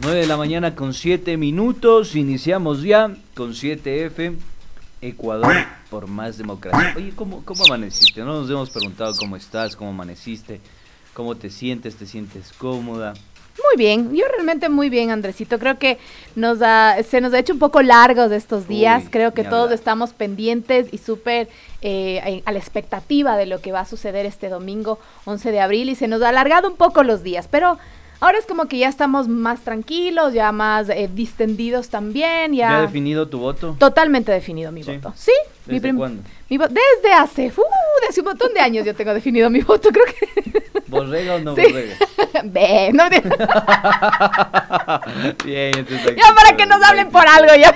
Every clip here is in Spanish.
9 de la mañana con 7 minutos, iniciamos ya con 7F, Ecuador por más democracia. Oye, ¿cómo amaneciste? No nos hemos preguntado cómo estás, cómo amaneciste, cómo te sientes cómoda. Muy bien, yo realmente muy bien, Andresito. Creo que se nos ha hecho un poco largos estos días. Creo que todos estamos pendientes y súper a la expectativa de lo que va a suceder este domingo 11 de abril y se nos ha alargado un poco los días, pero ahora es como que ya estamos más tranquilos, ya más distendidos también. ¿Ya definido tu voto? Totalmente definido mi voto. ¿Sí? ¿Desde cuándo? Desde hace un montón de años yo tengo definido mi voto, creo que... ¿Borrega o no sí. borrega? Ve, no... Bien, entonces ya para que nos hablen por algo, ya.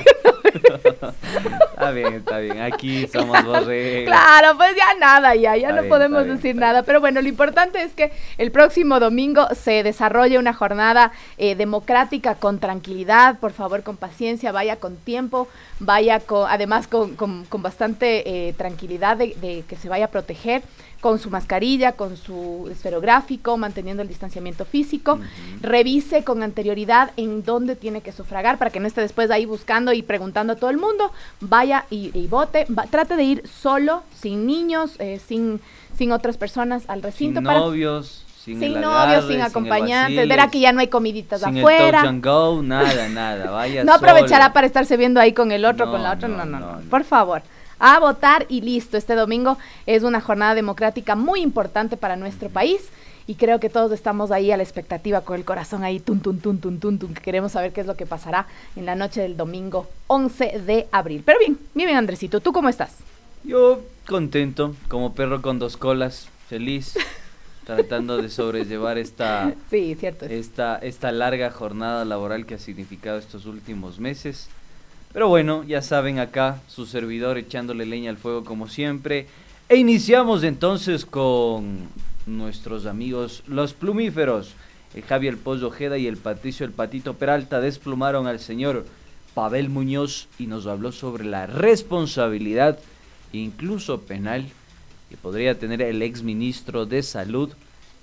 Está bien, aquí somos borregas. Claro, pues ya nada, ya no podemos decir nada, bien. pero bueno, lo importante es que el próximo domingo se desarrolle una jornada democrática con tranquilidad, por favor, con paciencia, vaya con tiempo, vaya además con bastante tranquilidad de que se vaya a proteger, con su mascarilla, con su esferográfico, manteniendo el distanciamiento físico, revise con anterioridad en dónde tiene que sufragar para que no esté después ahí buscando y preguntando a todo el mundo, vaya y vote, trate de ir solo, sin niños, sin otras personas al recinto. Sin novios, sin acompañantes, verá que ya no hay comiditas afuera. Sin el touch and go, nada, vaya no aprovechará solo para estarse viendo ahí con el otro, con la otra, no, por favor. A votar y listo. Este domingo es una jornada democrática muy importante para nuestro país y creo que todos estamos ahí a la expectativa con el corazón ahí tun, que queremos saber qué es lo que pasará en la noche del domingo 11 de abril. Pero bien, Andresito, ¿tú cómo estás? Yo contento, como perro con dos colas, feliz, tratando de sobrellevar esta larga jornada laboral que ha significado estos últimos meses. Pero bueno, ya saben, acá su servidor echándole leña al fuego como siempre. E iniciamos entonces con nuestros amigos los plumíferos. El Javi el Pollo Ojeda y el Patricio el Patito Peralta desplumaron al señor Pavel Muñoz y nos habló sobre la responsabilidad, incluso penal, que podría tener el exministro de Salud,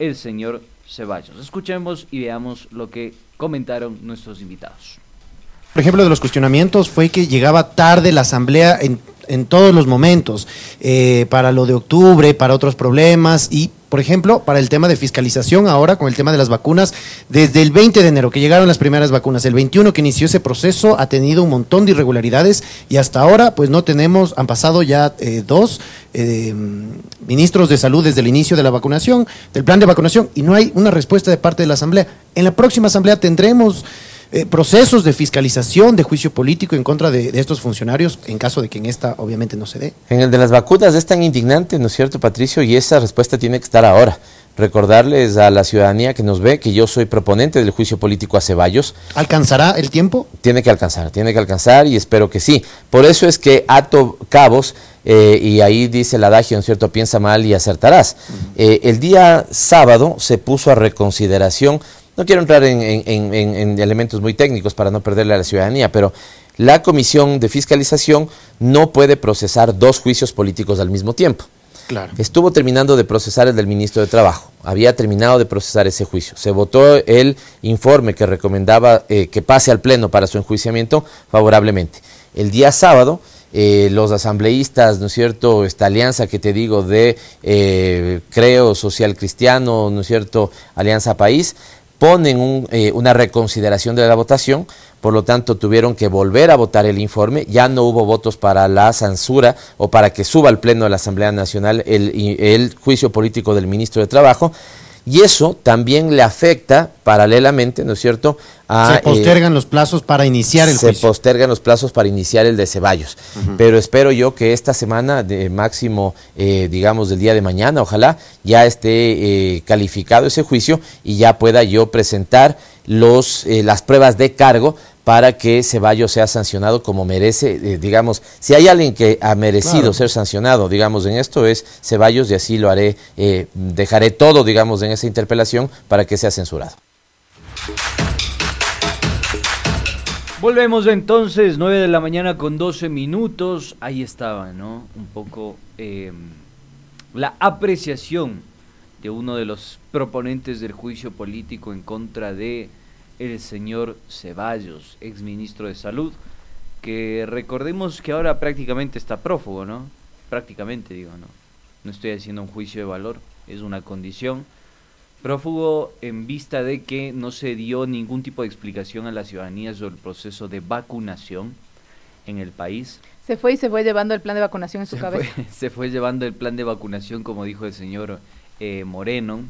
el señor Ceballos. Escuchemos y veamos lo que comentaron nuestros invitados. Por ejemplo, de los cuestionamientos fue que llegaba tarde la asamblea en todos los momentos, para lo de octubre, para otros problemas y, por ejemplo, para el tema de fiscalización ahora con el tema de las vacunas, desde el 20 de enero que llegaron las primeras vacunas, el 21 que inició ese proceso ha tenido un montón de irregularidades y hasta ahora pues no tenemos, han pasado ya dos ministros de salud desde el inicio de la vacunación, del plan de vacunación y no hay una respuesta de parte de la asamblea. En la próxima asamblea tendremos procesos de fiscalización, de juicio político en contra de estos funcionarios, en caso de que en esta obviamente no se dé. En el de las vacunas es tan indignante, ¿no es cierto, Patricio? Y esa respuesta tiene que estar ahora. Recordarles a la ciudadanía que nos ve que yo soy proponente del juicio político a Ceballos. ¿Alcanzará el tiempo? Tiene que alcanzar y espero que sí. Por eso es que ato cabos, y ahí dice el adagio, ¿no es cierto?, piensa mal y acertarás. El día sábado se puso a reconsideración. No quiero entrar en elementos muy técnicos para no perderle a la ciudadanía, pero la Comisión de Fiscalización no puede procesar dos juicios políticos al mismo tiempo. Claro. Estuvo terminando de procesar el del ministro de Trabajo, había terminado de procesar ese juicio. Se votó el informe que recomendaba que pase al Pleno para su enjuiciamiento favorablemente. El día sábado, los asambleístas, ¿no es cierto?, esta alianza que te digo de Creo Social Cristiano, ¿no es cierto?, Alianza País, ponen una reconsideración de la votación, por lo tanto tuvieron que volver a votar el informe, ya no hubo votos para la censura o para que suba al Pleno de la Asamblea Nacional el juicio político del ministro de Trabajo, y eso también le afecta paralelamente, ¿no es cierto?, se postergan los plazos para iniciar el juicio. Se postergan los plazos para iniciar el de Ceballos, pero espero yo que esta semana, de máximo, digamos, del día de mañana, ojalá ya esté calificado ese juicio y ya pueda yo presentar las pruebas de cargo para que Ceballos sea sancionado como merece. Digamos, si hay alguien que ha merecido ser sancionado, digamos, en esto es Ceballos, y así lo haré, dejaré todo, digamos, en esa interpelación para que sea censurado. Volvemos entonces, 9 de la mañana con 12 minutos, ahí estaba, ¿no? Un poco la apreciación de uno de los proponentes del juicio político en contra de el señor Ceballos, exministro de Salud, que recordemos que ahora prácticamente está prófugo, ¿no? Prácticamente digo, ¿no? No estoy haciendo un juicio de valor, es una condición. Prófugo en vista de que no se dio ningún tipo de explicación a la ciudadanía sobre el proceso de vacunación en el país. Se fue llevando el plan de vacunación en su cabeza. Se fue llevando el plan de vacunación, como dijo el señor Moreno.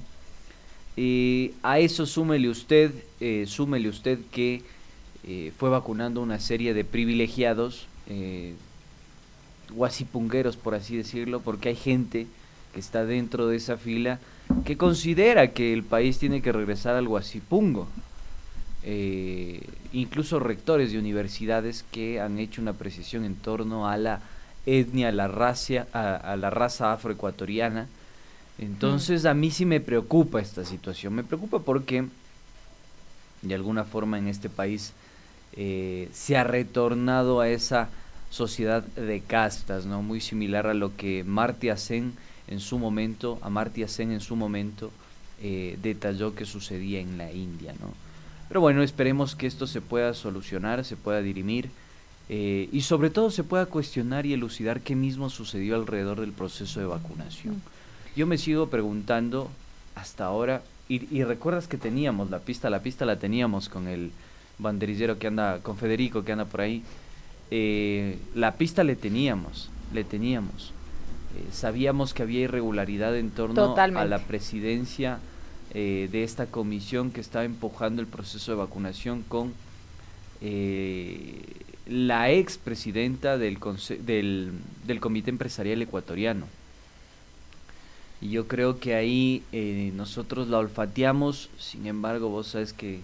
Y a eso súmele usted que fue vacunando una serie de privilegiados, guasipungueros, por así decirlo, porque hay gente que está dentro de esa fila que considera que el país tiene que regresar al guasipungo. Incluso rectores de universidades que han hecho una precisión en torno a la etnia, a la raza afroecuatoriana. Entonces a mí sí me preocupa esta situación, me preocupa porque de alguna forma en este país se ha retornado a esa sociedad de castas, ¿no? Muy similar a lo que Amartya Sen en su momento detalló que sucedía en la India, ¿no? Pero bueno, esperemos que esto se pueda solucionar, se pueda dirimir y sobre todo se pueda cuestionar y elucidar qué mismo sucedió alrededor del proceso de vacunación. Yo me sigo preguntando hasta ahora, y recuerdas que teníamos la pista la teníamos con el banderillero que anda, con Federico que anda por ahí, la pista le teníamos, sabíamos que había irregularidad en torno a la presidencia de esta comisión que estaba empujando el proceso de vacunación con la expresidenta del Comité Empresarial Ecuatoriano. Y yo creo que ahí nosotros la olfateamos, sin embargo vos sabes que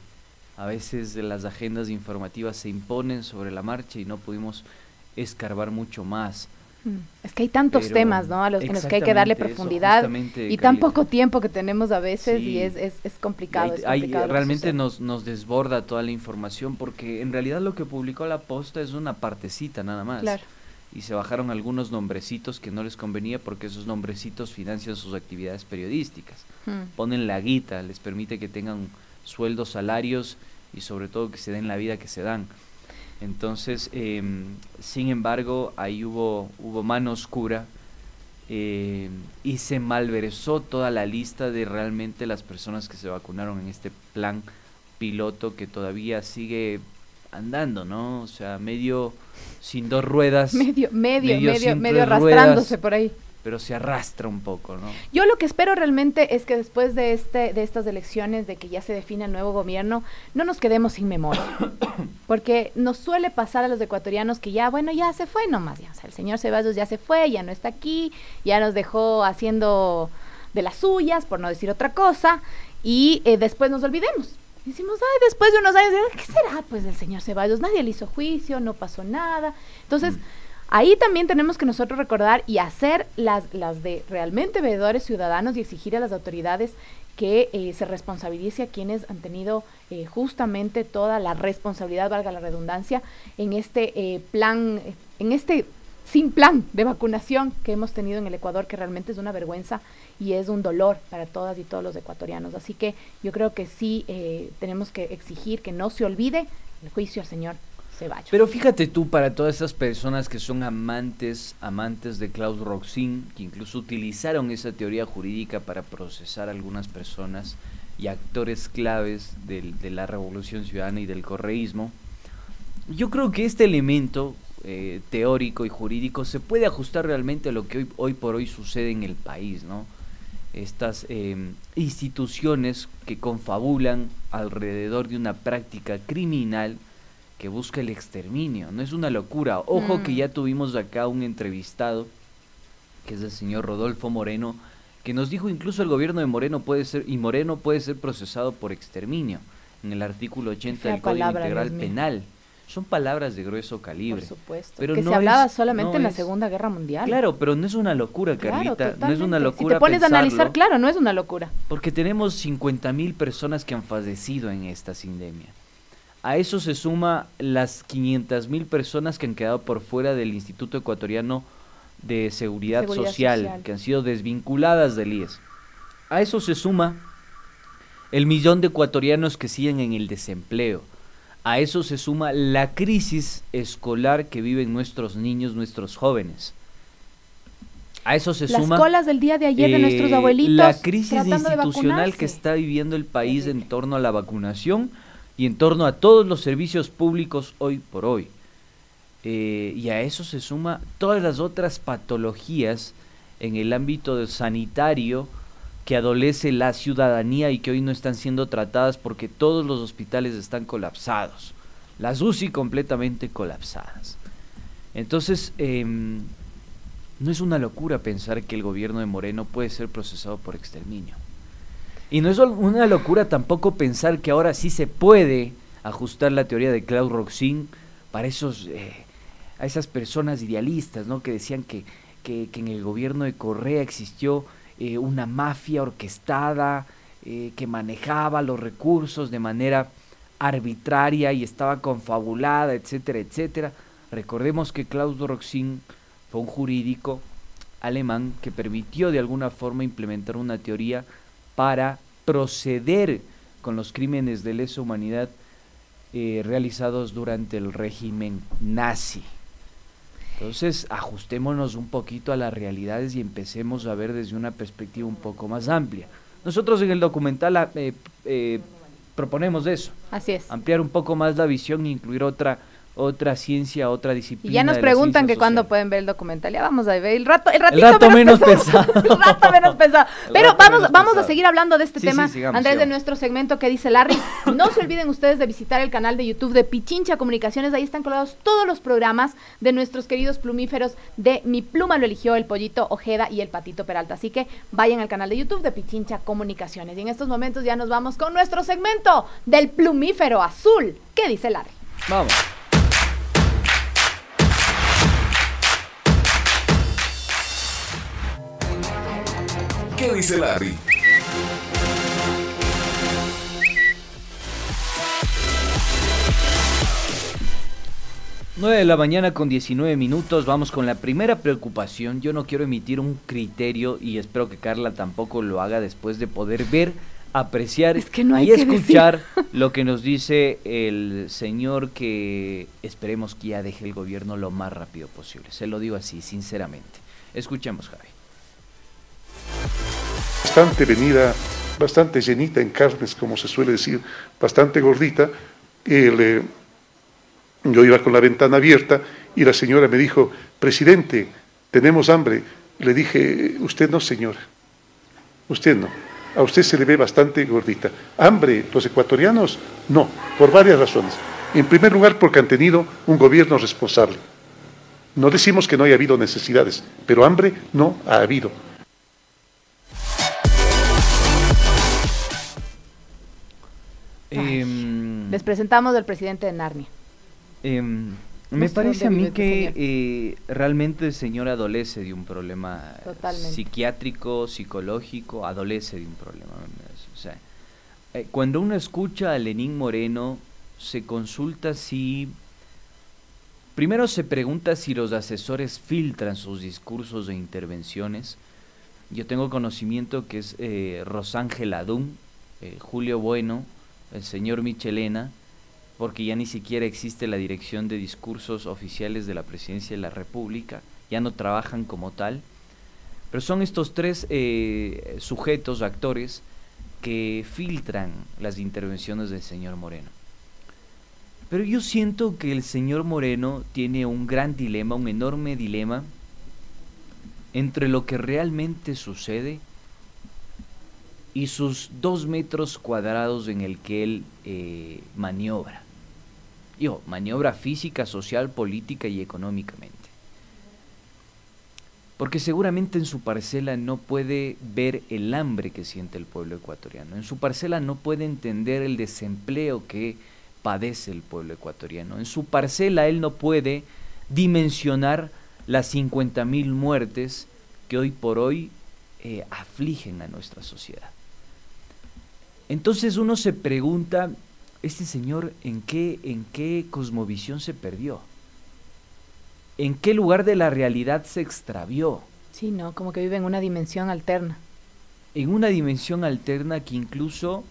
a veces las agendas informativas se imponen sobre la marcha y no pudimos escarbar mucho más. Es que hay tantos temas, ¿no? En los que hay que darle profundidad y tan poco tiempo que tenemos a veces, sí. Y es complicado. Realmente nos desborda toda la información porque en realidad lo que publicó La Posta es una partecita nada más. Claro. Y se bajaron algunos nombrecitos que no les convenía porque esos nombrecitos financian sus actividades periodísticas. Ponen la guita, les permite que tengan sueldos, salarios y sobre todo que se den la vida que se dan. Entonces, sin embargo, ahí hubo mano oscura y se malversó toda la lista de realmente las personas que se vacunaron en este plan piloto que todavía sigue andando, ¿no? O sea, medio sin dos ruedas. Medio arrastrándose por ahí. Pero se arrastra un poco, ¿no? Yo lo que espero realmente es que después de estas elecciones, de que ya se define el nuevo gobierno, no nos quedemos sin memoria. Porque nos suele pasar a los ecuatorianos que ya se fue nomás. Ya, o sea, el señor Ceballos ya se fue, ya no está aquí, ya nos dejó haciendo de las suyas, por no decir otra cosa, y después nos olvidemos. Decimos, después de unos años, ¿qué será pues del señor Ceballos? Nadie le hizo juicio, no pasó nada. Entonces, ahí también tenemos que nosotros recordar y hacer las de realmente veedores ciudadanos y exigir a las autoridades que se responsabilice a quienes han tenido justamente toda la responsabilidad, valga la redundancia, en este plan, sin plan de vacunación que hemos tenido en el Ecuador, que realmente es una vergüenza y es un dolor para todas y todos los ecuatorianos. Así que yo creo que sí tenemos que exigir que no se olvide el juicio al señor Ceballos. Pero fíjate tú, para todas esas personas que son amantes de Klaus Roxin, que incluso utilizaron esa teoría jurídica para procesar a algunas personas y actores claves de la Revolución Ciudadana y del correísmo, yo creo que este elemento teórico y jurídico se puede ajustar realmente a lo que hoy por hoy sucede en el país, ¿no? Estas instituciones que confabulan alrededor de una práctica criminal que busca el exterminio. No es una locura. Ojo que ya tuvimos acá un entrevistado, que es el señor Rodolfo Moreno, que nos dijo incluso el gobierno de Moreno puede ser procesado por exterminio, en el artículo 80 del Código Integral Penal. Son palabras de grueso calibre. Por supuesto. Pero que no se hablaba solamente en la Segunda Guerra Mundial. Claro, pero no es una locura, Carlita. Claro, no es una locura. Si te pones a analizar, claro, no es una locura. Porque tenemos 50,000 personas que han fallecido en esta sindemia. A eso se suma las 500,000 personas que han quedado por fuera del Instituto Ecuatoriano de Seguridad Social, que han sido desvinculadas del IES. A eso se suma el millón de ecuatorianos que siguen en el desempleo. A eso se suma la crisis escolar que viven nuestros niños, nuestros jóvenes. A eso se suma las colas del día de ayer de nuestros abuelitos, la crisis institucional que está viviendo el país en torno a la vacunación y en torno a todos los servicios públicos hoy por hoy. Y a eso se suma todas las otras patologías en el ámbito sanitario que adolece la ciudadanía y que hoy no están siendo tratadas porque todos los hospitales están colapsados, las UCI completamente colapsadas. Entonces, no es una locura pensar que el gobierno de Moreno puede ser procesado por exterminio. Y no es una locura tampoco pensar que ahora sí se puede ajustar la teoría de Claude Roxin para a esas personas idealistas, ¿no? Que decían que en el gobierno de Correa existió una mafia orquestada que manejaba los recursos de manera arbitraria y estaba confabulada, etcétera, etcétera. Recordemos que Claude Roxin fue un jurídico alemán que permitió de alguna forma implementar una teoría para proceder con los crímenes de lesa humanidad realizados durante el régimen nazi. Entonces, ajustémonos un poquito a las realidades y empecemos a ver desde una perspectiva un poco más amplia. Nosotros en el documental proponemos eso. Así es. Ampliar un poco más la visión e incluir otra ciencia, otra disciplina. Y ya nos preguntan que cuándo pueden ver el documental. Ya vamos a ver el rato menos pensado. El rato menos pensado. Pero vamos a seguir hablando de este tema, Andrés, de nuestro segmento que dice Larry. No se olviden ustedes de visitar el canal de YouTube de Pichincha Comunicaciones. Ahí están colgados todos los programas de nuestros queridos plumíferos de Mi Pluma lo eligió, el Pollito Ojeda y el Patito Peralta. Así que vayan al canal de YouTube de Pichincha Comunicaciones. Y en estos momentos ya nos vamos con nuestro segmento del plumífero azul. ¿Qué dice Larry? Vamos. ¿Qué dice Larry? Nueve de la mañana con 19 minutos, vamos con la primera preocupación. Yo no quiero emitir un criterio y espero que Carla tampoco lo haga después de poder ver, apreciar y escuchar lo que nos dice el señor que esperemos que ya deje el gobierno lo más rápido posible. Se lo digo así, sinceramente. Escuchemos, Javi. Bastante venida, bastante llenita en carnes, como se suele decir, bastante gordita. Yo iba con la ventana abierta y la señora me dijo: presidente, tenemos hambre. Le dije: usted no, señora, usted no, a usted se le ve bastante gordita. ¿Hambre los ecuatorianos? No, por varias razones. En primer lugar, porque han tenido un gobierno responsable. No decimos que no haya habido necesidades, pero hambre no ha habido. Les presentamos al presidente de Narnia. Me parece a mí que realmente el señor adolece de un problema psiquiátrico, psicológico, adolece de un problema. O sea, cuando uno escucha a Lenín Moreno, se consulta si... Primero se pregunta si los asesores filtran sus discursos e intervenciones. Yo tengo conocimiento que es Rosángel Adún, Julio Bueno, el señor Michelena, porque ya ni siquiera existe la dirección de discursos oficiales de la Presidencia de la República, ya no trabajan como tal, pero son estos tres sujetos, actores, que filtran las intervenciones del señor Moreno. Pero yo siento que el señor Moreno tiene un gran dilema, un enorme dilema, entre lo que realmente sucede y sus 2 metros cuadrados en el que él maniobra. Maniobra física, social, política y económicamente. Porque seguramente en su parcela no puede ver el hambre que siente el pueblo ecuatoriano. En su parcela no puede entender el desempleo que padece el pueblo ecuatoriano. En su parcela él no puede dimensionar las 50,000 muertes que hoy por hoy afligen a nuestra sociedad. Entonces uno se pregunta, este señor, ¿en qué cosmovisión se perdió? ¿En qué lugar de la realidad se extravió? Sí, como que vive en una dimensión alterna. En una dimensión alterna que incluso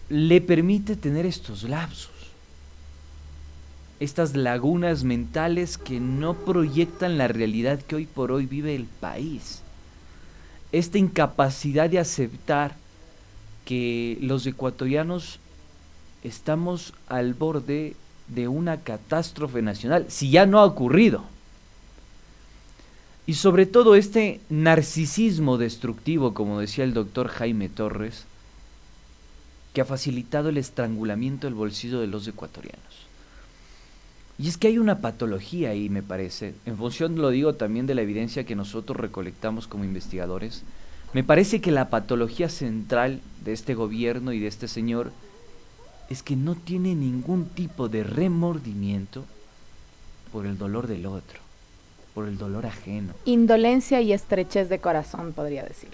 le permite tener estos lapsos, estas lagunas mentales que no proyectan la realidad que hoy por hoy vive el país. Esta incapacidad de aceptar que los ecuatorianos estamos al borde de una catástrofe nacional, si ya no ha ocurrido. Y sobre todo este narcisismo destructivo, como decía el doctor Jaime Torres, que ha facilitado el estrangulamiento del bolsillo de los ecuatorianos. Y es que hay una patología ahí, me parece, en función, lo digo también, de la evidencia que nosotros recolectamos como investigadores. Me parece que la patología central de este gobierno y de este señor es que no tiene ningún tipo de remordimiento por el dolor del otro, por el dolor ajeno. Indolencia y estrechez de corazón, podría decir.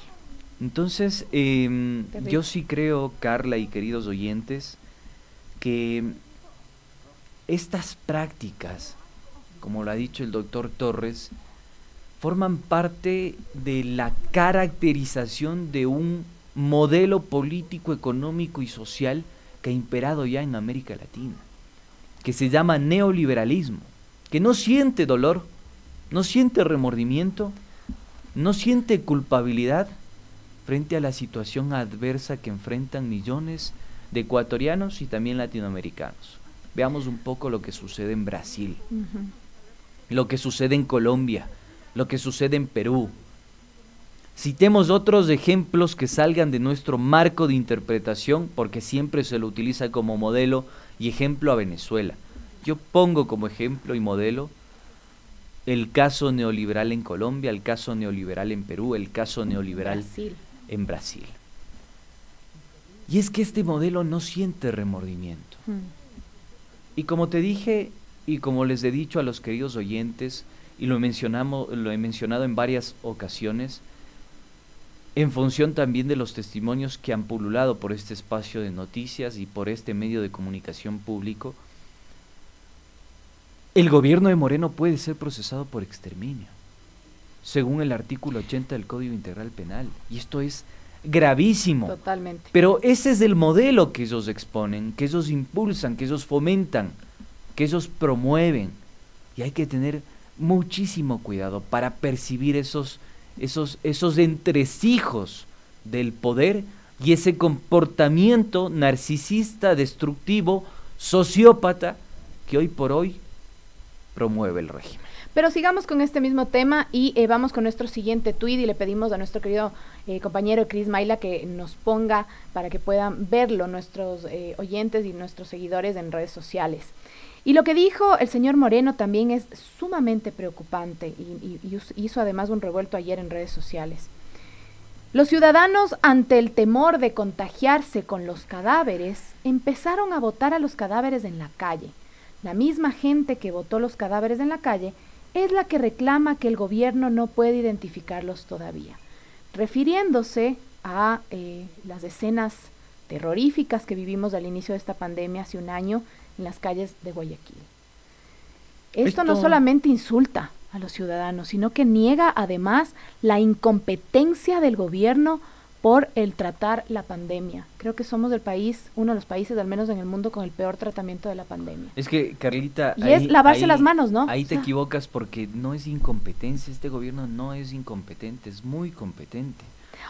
Entonces, yo sí creo, Carla y queridos oyentes, que estas prácticas, como lo ha dicho el doctor Torres, forman parte de la caracterización de un modelo político, económico y social que ha imperado ya en América Latina, que se llama neoliberalismo, que no siente dolor, no siente remordimiento, no siente culpabilidad frente a la situación adversa que enfrentan millones de ecuatorianos y también latinoamericanos. Veamos un poco lo que sucede en Brasil, lo que sucede en Colombia, lo que sucede en Perú. Citemos otros ejemplos que salgan de nuestro marco de interpretación, porque siempre se lo utiliza como modelo y ejemplo a Venezuela. Yo pongo como ejemplo y modelo el caso neoliberal en Colombia, el caso neoliberal en Perú, el caso neoliberal en Brasil. Y es que este modelo no siente remordimiento. Y como te dije, y como les he dicho a los queridos oyentes, y lo he mencionado en varias ocasiones, en función también de los testimonios que han pululado por este espacio de noticias y por este medio de comunicación público, el gobierno de Moreno puede ser procesado por exterminio, según el artículo 80 del Código Integral Penal, y esto es gravísimo. Totalmente. Pero ese es el modelo que ellos exponen, que ellos impulsan, que ellos fomentan, que ellos promueven, y hay que tener muchísimo cuidado para percibir esos entresijos del poder y ese comportamiento narcisista, destructivo, sociópata que hoy por hoy promueve el régimen. Pero sigamos con este mismo tema y vamos con nuestro siguiente tuit y le pedimos a nuestro querido compañero Cris Maila que nos ponga para que puedan verlo nuestros oyentes y nuestros seguidores en redes sociales. Y lo que dijo el señor Moreno también es sumamente preocupante y hizo además un revuelto ayer en redes sociales. Los ciudadanos, ante el temor de contagiarse con los cadáveres, empezaron a botar a los cadáveres en la calle. La misma gente que botó los cadáveres en la calle es la que reclama que el gobierno no puede identificarlos todavía, refiriéndose a las escenas terroríficas que vivimos al inicio de esta pandemia hace un año en las calles de Guayaquil. Esto no solamente insulta a los ciudadanos, sino que niega además la incompetencia del gobierno por el tratar la pandemia. Creo que somos uno de los países, al menos en el mundo, con el peor tratamiento de la pandemia. Es que, Carlita, y es lavarse las manos, ¿no? Ahí te equivocas porque no es incompetencia, este gobierno no es incompetente, es muy competente.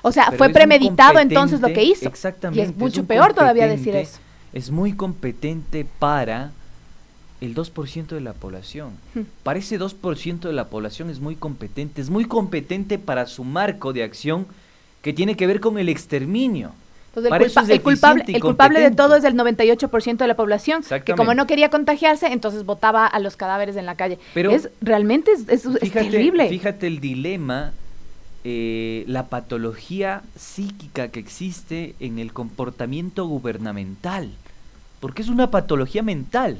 O sea, fue premeditado entonces lo que hizo. Exactamente. Y es mucho peor todavía decir eso. Es muy competente para el 2% de la población. Para ese 2% de la población es muy competente para su marco de acción que tiene que ver con el exterminio. Entonces el culpable de todo es el 98% de la población, que como no quería contagiarse, entonces botaba a los cadáveres en la calle. Pero realmente es terrible. Fíjate el dilema, la patología psíquica que existe en el comportamiento gubernamental, porque es una patología mental.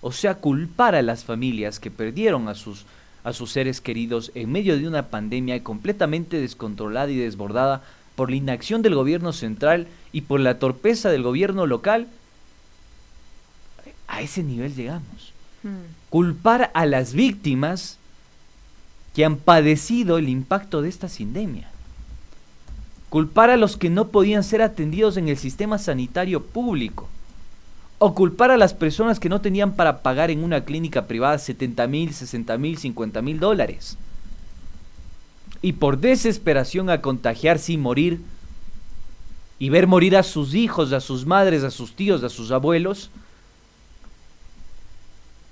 O sea, culpar a las familias que perdieron a sus seres queridos en medio de una pandemia completamente descontrolada y desbordada por la inacción del gobierno central y por la torpeza del gobierno local, a ese nivel llegamos. Culpar a las víctimas que han padecido el impacto de esta sindemia. culpar a los que no podían ser atendidos en el sistema sanitario público, o culpar a las personas que no tenían para pagar en una clínica privada 70,000, 60,000, 50,000 dólares. Y por desesperación a contagiarse y morir, y ver morir a sus hijos, a sus madres, a sus tíos, a sus abuelos,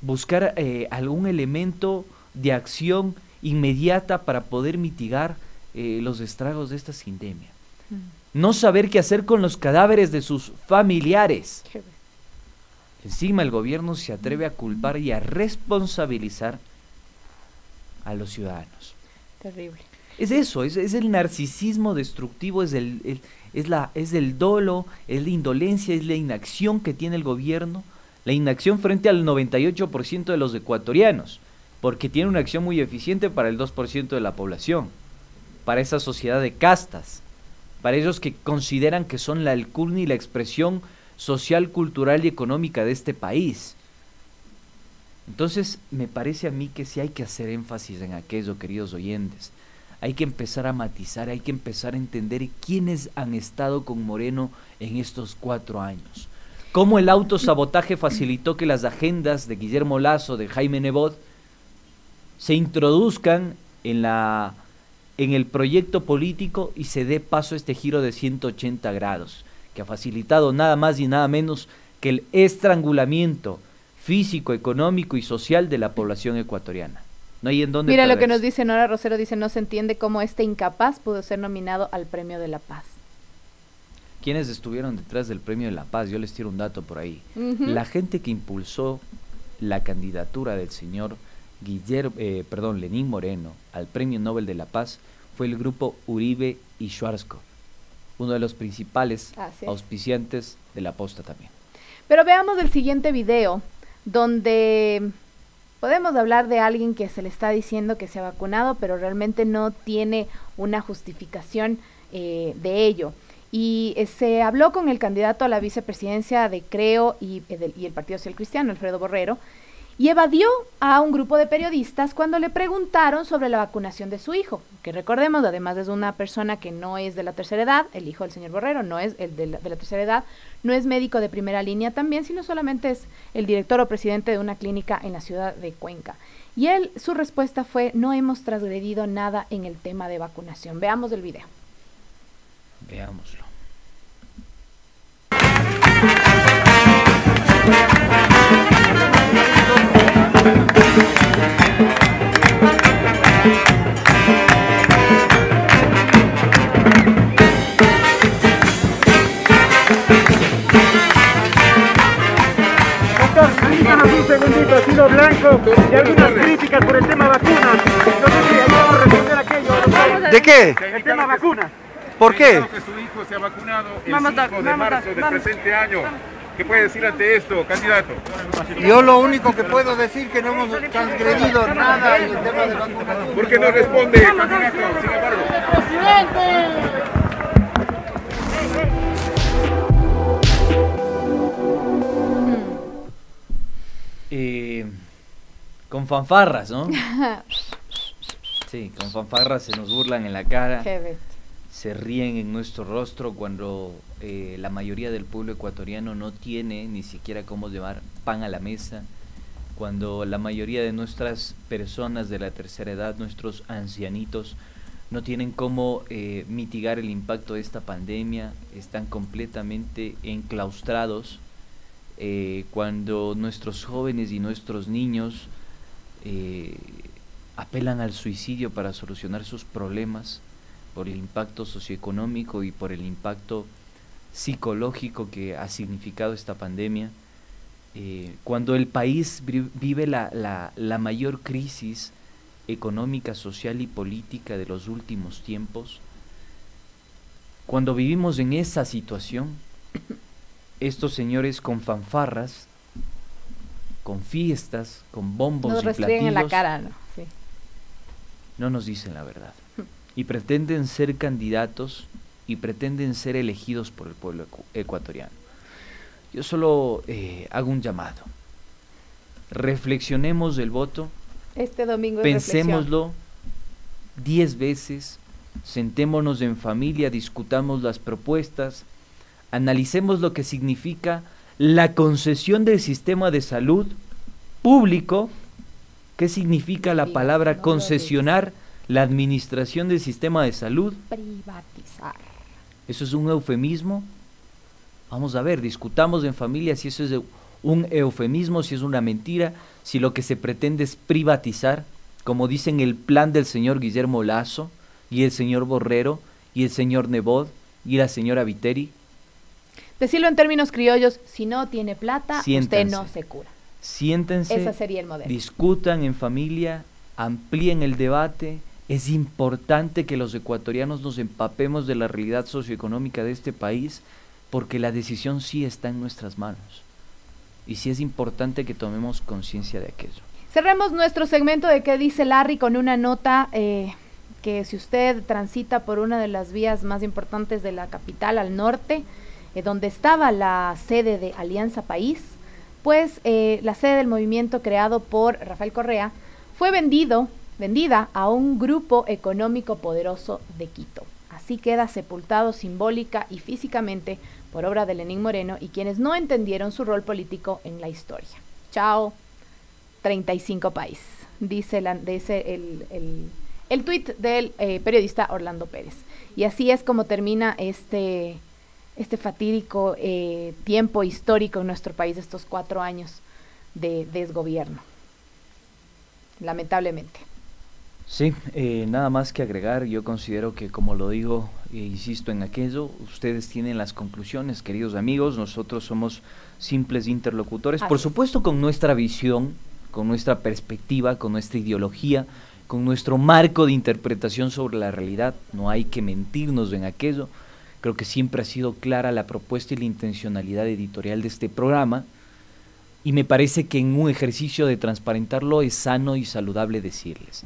buscar algún elemento de acción inmediata para poder mitigar los estragos de esta sindemia. No saber qué hacer con los cadáveres de sus familiares. Encima el gobierno se atreve a culpar y a responsabilizar a los ciudadanos. Terrible. Es eso, es el narcisismo destructivo, es el dolo, es la indolencia, es la inacción que tiene el gobierno, la inacción frente al 98% de los ecuatorianos, porque tiene una acción muy eficiente para el 2% de la población, para esa sociedad de castas, para ellos que consideran que son la alcurnia y la expresión social, cultural y económica de este país. Entonces, me parece a mí que sí hay que hacer énfasis en aquello, queridos oyentes. Hay que empezar a matizar, hay que empezar a entender quiénes han estado con Moreno en estos 4 años. Cómo el autosabotaje facilitó que las agendas de Guillermo Lasso, de Jaime Nebot, se introduzcan en el proyecto político y se dé paso a este giro de 180 grados, que ha facilitado nada más y nada menos que el estrangulamiento físico, económico y social de la población ecuatoriana. No hay en dónde Mira perderse. Lo que nos dice Nora Rosero, dice, no se entiende cómo este incapaz pudo ser nominado al Premio de la Paz. ¿Quiénes estuvieron detrás del Premio de la Paz? Yo les tiro un dato por ahí. La gente que impulsó la candidatura del señor Lenín Moreno al Premio Nobel de la Paz fue el grupo Uribe y Schwarzkopf, uno de los principales auspiciantes de la posta también. Pero veamos el siguiente video, donde podemos hablar de alguien que se le está diciendo que se ha vacunado, pero realmente no tiene una justificación de ello. Y se habló con el candidato a la vicepresidencia de Creo y el Partido Social Cristiano, Alfredo Borrero, y evadió a un grupo de periodistas cuando le preguntaron sobre la vacunación de su hijo, que recordemos, además es una persona que no es de la tercera edad, el hijo del señor Borrero no es el de la tercera edad, no es médico de primera línea también, sino solamente es el director o presidente de una clínica en la ciudad de Cuenca. Y su respuesta fue, no hemos transgredido nada en el tema de vacunación. Veamos el video. Veámoslo. Doctor, permítanos un segundito, ha sido blanco de algunas críticas por el tema vacunas. No sé si podemos responder aquello. ¿De qué? El tema vacunas. ¿Por qué? Que su hijo se ha vacunado el 5 de marzo del presente año. ¿Qué puede decir ante esto, candidato? Yo lo único que puedo decir que no hemos transgredido nada en el tema de vacunación. ¿Por qué no responde, candidato? Sin embargo. Con fanfarras, ¿no? Sí, con fanfarras se nos burlan en la cara. Qué bestia. Se ríen en nuestro rostro cuando la mayoría del pueblo ecuatoriano no tiene ni siquiera cómo llevar pan a la mesa, cuando la mayoría de nuestras personas de la tercera edad, nuestros ancianitos, no tienen cómo mitigar el impacto de esta pandemia, están completamente enclaustrados, cuando nuestros jóvenes y nuestros niños apelan al suicidio para solucionar sus problemas, por el impacto socioeconómico y por el impacto psicológico que ha significado esta pandemia, cuando el país vive la mayor crisis económica, social y política de los últimos tiempos, cuando vivimos en esa situación, estos señores con fanfarras, con fiestas, con bombos y platillos, en la cara, ¿no? Sí. No nos dicen la verdad. Y pretenden ser candidatos y pretenden ser elegidos por el pueblo ecuatoriano. Yo solo hago un llamado. Reflexionemos del voto. Este domingo pensémoslo 10 veces sentémonos en familia, discutamos las propuestas, analicemos lo que significa la concesión del sistema de salud público. ¿Qué significa la palabra concesionar la administración del sistema de salud? Privatizar. ¿Eso es un eufemismo? Vamos a ver, discutamos en familia si eso es un eufemismo, si es una mentira, si lo que se pretende es privatizar, como dicen el plan del señor Guillermo Lasso, y el señor Borrero, y el señor Nebot, y la señora Viteri. Decirlo en términos criollos, si no tiene plata, Siéntanse. usted no se cura. Siéntense, ese sería el modelo. Discutan en familia, amplíen el debate. Es importante que los ecuatorianos nos empapemos de la realidad socioeconómica de este país, porque la decisión sí está en nuestras manos. Y sí es importante que tomemos conciencia de aquello. Cerremos nuestro segmento de ¿Qué dice Larry? Con una nota que si usted transita por una de las vías más importantes de la capital al norte, donde estaba la sede de Alianza País, pues la sede del movimiento creado por Rafael Correa fue vendida a un grupo económico poderoso de Quito. Así queda sepultado simbólica y físicamente por obra de Lenín Moreno y quienes no entendieron su rol político en la historia. Chao, 35 país, dice el tuit del periodista Orlando Pérez. Y así es como termina este fatídico tiempo histórico en nuestro país, estos 4 años de desgobierno, lamentablemente. Sí, nada más que agregar. Yo considero que, como lo digo, insisto en aquello, ustedes tienen las conclusiones, queridos amigos, nosotros somos simples interlocutores, por supuesto con nuestra visión, con nuestra perspectiva, con nuestra ideología, con nuestro marco de interpretación sobre la realidad. No hay que mentirnos en aquello. Creo que siempre ha sido clara la propuesta y la intencionalidad editorial de este programa, y me parece que en un ejercicio de transparentarlo es sano y saludable decirles.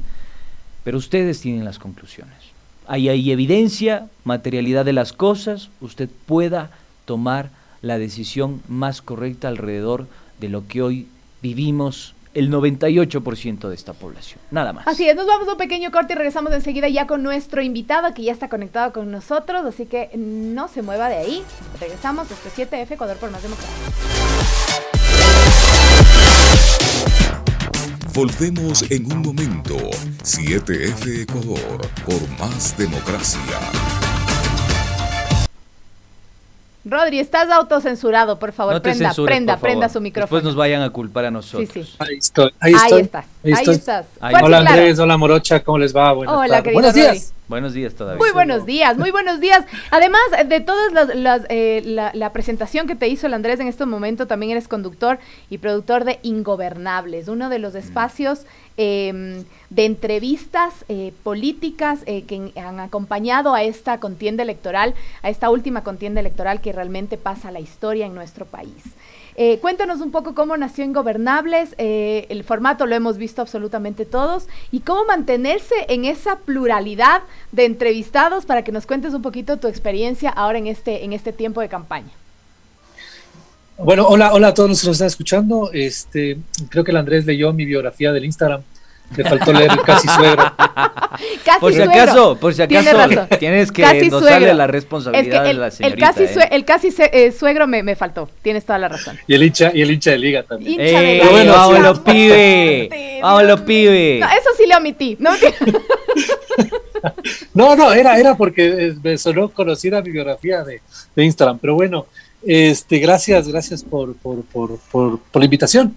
Pero ustedes tienen las conclusiones. Hay evidencia, materialidad de las cosas, usted pueda tomar la decisión más correcta alrededor de lo que hoy vivimos el 98% de esta población, nada más. Así es, nos vamos a un pequeño corte y regresamos enseguida ya con nuestro invitado que ya está conectado con nosotros, así que no se mueva de ahí. Regresamos, este 7F, Ecuador por más democracia. Volvemos en un momento. 7F Ecuador por más democracia. Rodri, estás autocensurado, por favor, no prenda su micrófono. Después nos vayan a culpar a nosotros. Sí. Ahí estoy. Ahí estás. Hola Andrés, hola Morocha, ¿cómo les va? Hola, querido buenos días. Rodri. Buenos días todavía. Muy buenos días. Además de todas la presentación que te hizo el Andrés en este momento, también eres conductor y productor de Ingobernables, uno de los espacios de entrevistas políticas que han acompañado a esta contienda electoral, a esta última contienda electoral que realmente pasa a la historia en nuestro país. Cuéntanos un poco cómo nació Ingobernables, el formato lo hemos visto absolutamente todos, y cómo mantenerse en esa pluralidad de entrevistados, para que nos cuentes un poquito tu experiencia ahora en este tiempo de campaña. Bueno, hola a todos los que nos están escuchando. Creo que el Andrés leyó mi biografía del Instagram. Le faltó leer el casi suegro. Por si acaso, tienes que endosarle la responsabilidad de la señorita. El casi suegro me faltó, tienes toda la razón. Y el hincha de liga también. Vámonos, pibe. Vámonos, pibe. No, eso sí le omití. No, era porque me sonó conocida mi biografía de Instagram, pero bueno. Gracias por la invitación.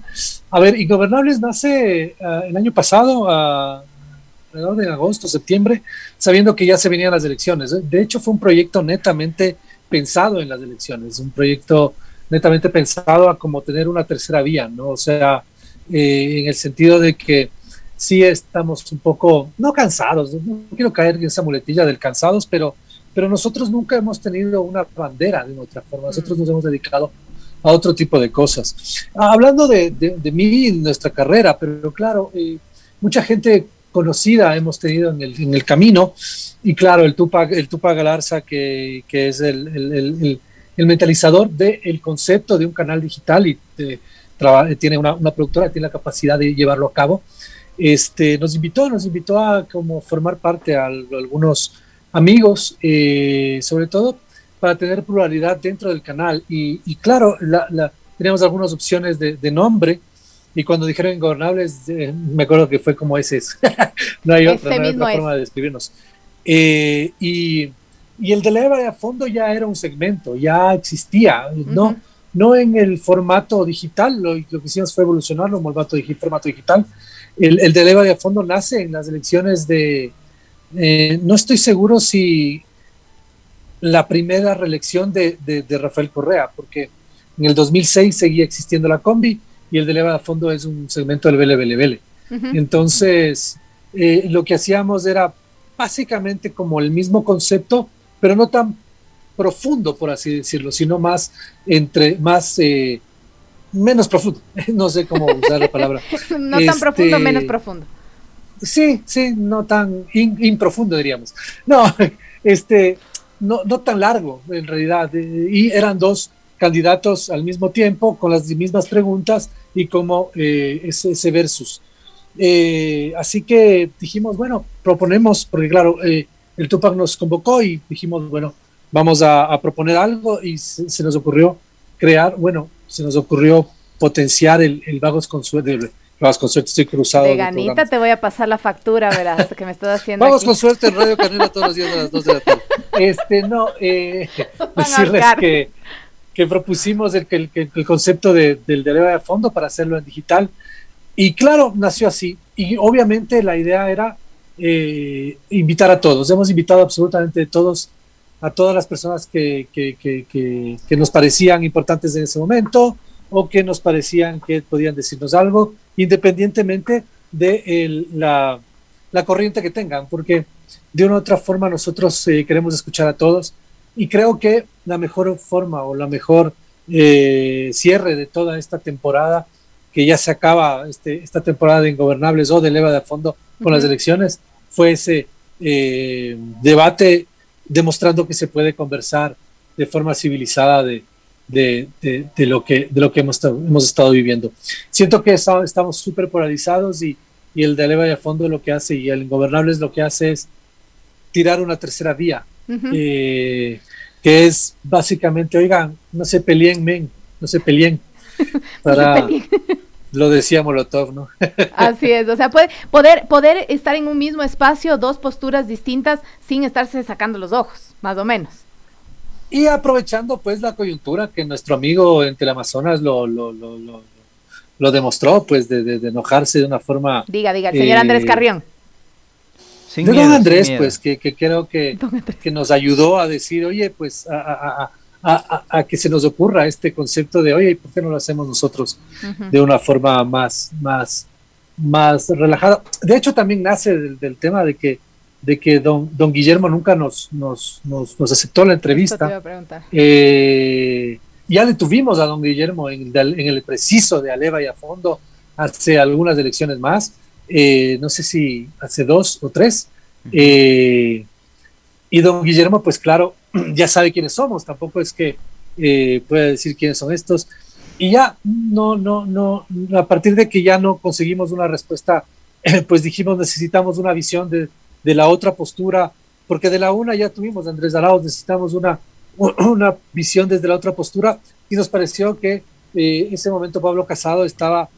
A ver, Ingobernables nace el año pasado, alrededor de agosto, septiembre, sabiendo que ya se venían las elecciones. De hecho, fue un proyecto netamente pensado en las elecciones, un proyecto netamente pensado a como tener una tercera vía, ¿no? O sea, en el sentido de que sí estamos un poco, no cansados, no quiero caer en esa muletilla del cansados, pero nosotros nunca hemos tenido una bandera de otra forma. Nosotros nos hemos dedicado a otro tipo de cosas. Hablando de mí y nuestra carrera, pero claro, mucha gente conocida hemos tenido en el camino, y claro, el Tupac Galarza, que es el mentalizador del concepto de un canal digital y tiene una productora, tiene la capacidad de llevarlo a cabo. Nos invitó a como formar parte a algunos amigos, sobre todo para tener pluralidad dentro del canal. Y claro, teníamos algunas opciones de nombre, y cuando dijeron Ingobernables, me acuerdo que fue como ese es. No hay otra forma de describirnos. Y el de Eleva de a Fondo ya era un segmento, ya existía, no en el formato digital, lo que hicimos fue evolucionarlo en formato digital. El de Eleva de a Fondo nace en las elecciones no estoy seguro si la primera reelección de Rafael Correa, porque en el 2006 seguía existiendo la combi, y el de Eleva de a Fondo es un segmento del Vele. Entonces, lo que hacíamos era básicamente como el mismo concepto, pero no tan profundo, por así decirlo, sino menos profundo. No sé cómo usar la palabra. No tan profundo, menos profundo. Sí, no tan improfundo, diríamos. No tan largo, en realidad. Y eran dos candidatos al mismo tiempo, con las mismas preguntas y como ese versus. Así que dijimos, bueno, proponemos, porque claro, el Tupac nos convocó y dijimos, bueno, vamos a proponer algo, y se nos ocurrió potenciar el Vagos con Suerte. Vagos con Suerte, estoy cruzado. De ganita te voy a pasar la factura, verás, que me estás haciendo Vagos aquí. con Suerte en Radio Canela todos los días a las 2 de la tarde. Decirles que propusimos el concepto del Eleva de a Fondo para hacerlo en digital, y claro, nació así, y obviamente la idea era invitar a todos. Hemos invitado absolutamente a todas las personas que nos parecían importantes en ese momento, o que nos parecían que podían decirnos algo, independientemente de la corriente que tengan, porque de una u otra forma nosotros queremos escuchar a todos, y creo que la mejor forma o la mejor cierre de toda esta temporada, que ya se acaba esta temporada de Ingobernables o de Eleva de a Fondo con las elecciones, fue ese debate demostrando que se puede conversar de forma civilizada de lo que hemos estado viviendo. Siento que estamos súper polarizados, y el de Eleva de a Fondo lo que hace, y el Ingobernables lo que hace es tirar una tercera vía, que es básicamente, oigan, no se peleen, no se peleen. Lo decía Molotov, ¿no? Así es, o sea, poder estar en un mismo espacio, dos posturas distintas, sin estarse sacando los ojos, más o menos. Y aprovechando pues la coyuntura que nuestro amigo en Teleamazonas lo demostró, pues de enojarse de una forma... Diga, el señor Andrés Carrión. De don Andrés, pues, que creo que nos ayudó a decir, oye, pues, a que se nos ocurra este concepto de, oye, ¿por qué no lo hacemos nosotros de una forma más relajada? De hecho, también nace del tema de que don Guillermo nunca nos aceptó la entrevista. Eso te iba a preguntar. Ya le tuvimos a don Guillermo en el preciso de Eleva y a Fondo hace algunas elecciones más, no sé si hace 2 o 3, y don Guillermo, pues claro, ya sabe quiénes somos, tampoco es que pueda decir quiénes son estos, y ya a partir de que ya no conseguimos una respuesta, pues dijimos, necesitamos una visión de la otra postura, porque de la una ya tuvimos, Andrés Arauz, necesitamos una visión desde la otra postura, y nos pareció que en ese momento Pablo Casado estaba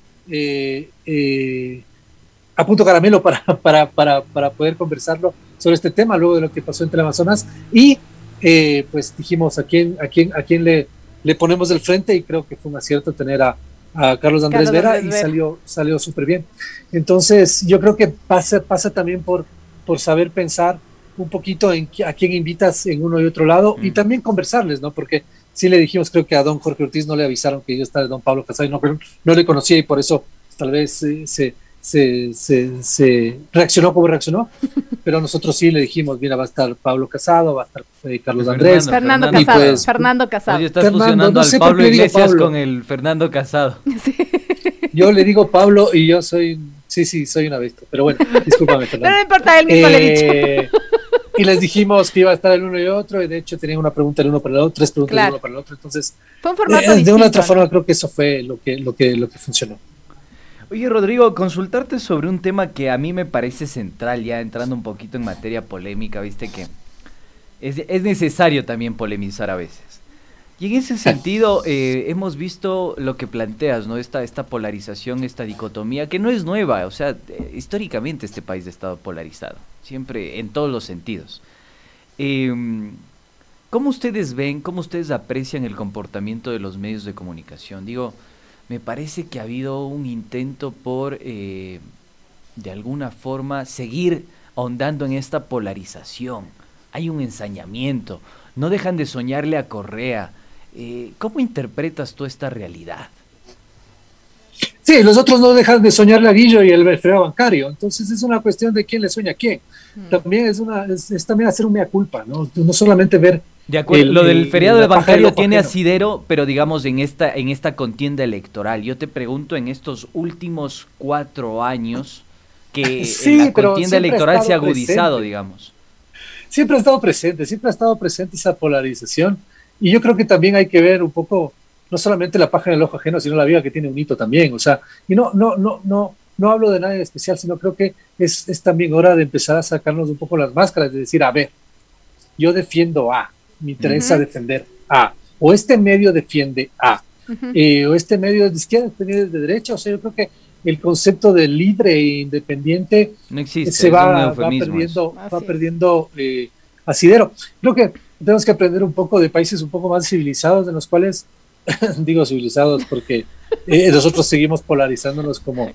a punto caramelo para poder conversarlo sobre este tema, luego de lo que pasó en Teleamazonas, y pues dijimos a quién le ponemos del frente, y creo que fue un acierto tener a Carlos Andrés Vera, y salió súper bien. Entonces yo creo que pasa también por saber pensar un poquito a quién invitas en uno y otro lado, y también conversarles, ¿no? Porque sí le dijimos, creo que a don Jorge Ortiz no le avisaron que yo estaba don Pablo Casado, no le conocía, y por eso tal vez se reaccionó como reaccionó, pero nosotros sí le dijimos, mira, va a estar Pablo Casado, va a estar Carlos Andrés. Fernando Casado. Pues, Fernando Casado. Oye, estás fusionando al Pablo Iglesias con el Fernando Casado. Sí. Yo le digo Pablo y yo soy una bestia, pero bueno, discúlpame, Fernando. Pero no importa, él mismo le he dicho. Y les dijimos que iba a estar el uno y el otro, y de hecho tenían una pregunta el uno para el otro, 3 preguntas el uno para el otro, entonces fue un formato distinto, de una u otra forma creo que eso fue lo que funcionó. Oye, Rodrigo, consultarte sobre un tema que a mí me parece central, ya entrando un poquito en materia polémica, viste que es necesario también polemizar a veces. Y en ese sentido hemos visto lo que planteas, ¿no? Esta polarización, esta dicotomía, que no es nueva, o sea, históricamente este país ha estado polarizado, siempre en todos los sentidos. ¿Cómo ustedes ven, cómo ustedes aprecian el comportamiento de los medios de comunicación? Digo, me parece que ha habido un intento por, de alguna forma, seguir ahondando en esta polarización. Hay un ensañamiento, no dejan de soñarle a Correa. ¿Cómo interpretas tú esta realidad? Sí, los otros no dejan de soñarle a Guillo y el feriado bancario, entonces es una cuestión de quién le sueña a quién. También es también hacer un mea culpa, ¿no? No solamente ver... De acuerdo, lo del feriado de bancario tiene asidero, pero digamos en esta contienda electoral. Yo te pregunto, en estos últimos 4 años, que sí, la contienda electoral se ha agudizado, digamos. Siempre ha estado presente esa polarización, y yo creo que también hay que ver un poco, no solamente la paja en el ojo ajeno, sino la viga que tiene un hito también, o sea, y no hablo de nada en especial, sino creo que es también hora de empezar a sacarnos un poco las máscaras, de decir, a ver, yo defiendo A, me interesa defender A, o este medio defiende A, o este medio es de izquierda, este medio es de derecha, o sea, yo creo que el concepto de libre e independiente no existe, se va perdiendo asidero. Creo que tenemos que aprender un poco de países un poco más civilizados, en los cuales, digo civilizados porque nosotros seguimos polarizándonos como